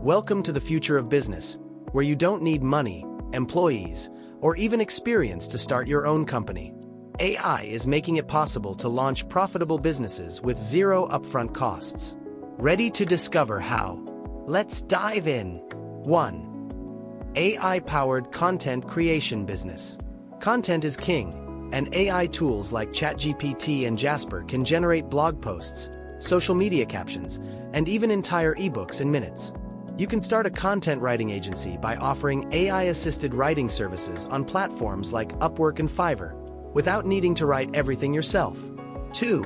Welcome to the future of business, where you don't need money, employees, or even experience to start your own company. AI is making it possible to launch profitable businesses with zero upfront costs. Ready to discover how? Let's dive in. 1. AI-powered content creation business. Content is king, and AI tools like ChatGPT and Jasper can generate blog posts, social media captions, and even entire ebooks in minutes. You can start a content writing agency by offering AI-assisted writing services on platforms like Upwork and Fiverr, without needing to write everything yourself. 2.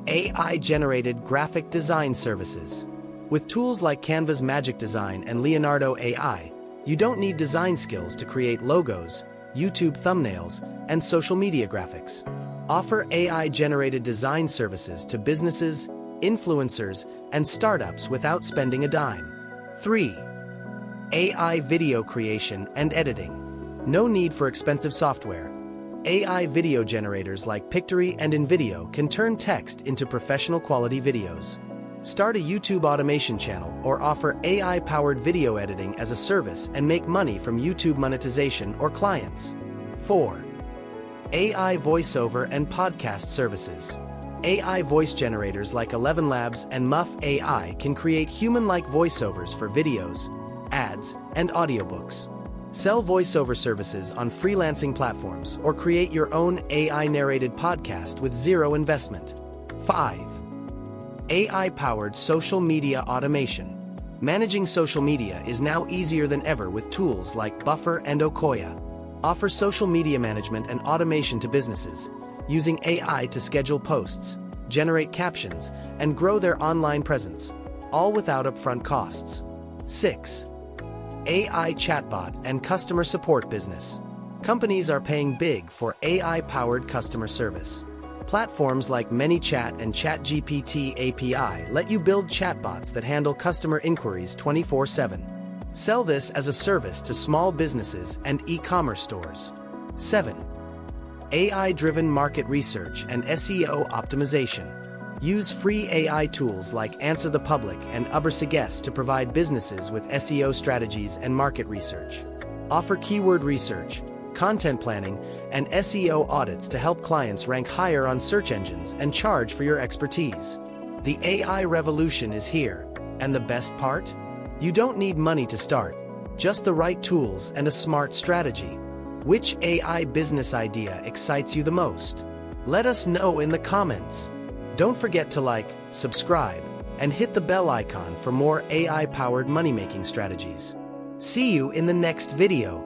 AI-generated graphic design services. With tools like Canva's Magic Design and Leonardo AI, you don't need design skills to create logos, YouTube thumbnails, and social media graphics. Offer AI-generated design services to businesses, influencers, and startups without spending a dime. 3. AI video creation and editing. No need for expensive software. AI video generators like Pictory and InVideo can turn text into professional quality videos. Start a YouTube automation channel or offer AI-powered video editing as a service and make money from YouTube monetization or clients. 4. AI voiceover and podcast services. AI voice generators like 11 Labs and Muff AI can create human-like voiceovers for videos, ads, and audiobooks. Sell voiceover services on freelancing platforms or create your own AI-narrated podcast with zero investment. 5. AI-powered social media automation. Managing social media is now easier than ever with tools like Buffer and Okoya. Offer social media management and automation to businesses, using AI to schedule posts, generate captions, and grow their online presence, all without upfront costs. 6. AI chatbot and customer support business. Companies are paying big for AI-powered customer service. Platforms like ManyChat and ChatGPT API let you build chatbots that handle customer inquiries 24/7. Sell this as a service to small businesses and e-commerce stores. 7. AI-driven market research and SEO optimization. Use free AI tools like Answer the Public and Ubersuggest to provide businesses with SEO strategies and market research. Offer keyword research, content planning, and SEO audits to help clients rank higher on search engines and charge for your expertise. The AI revolution is here, and the best part? You don't need money to start, just the right tools and a smart strategy. Which AI business idea excites you the most? Let us know in the comments. Don't forget to like, subscribe, and hit the bell icon for more AI-powered money-making strategies. See you in the next video.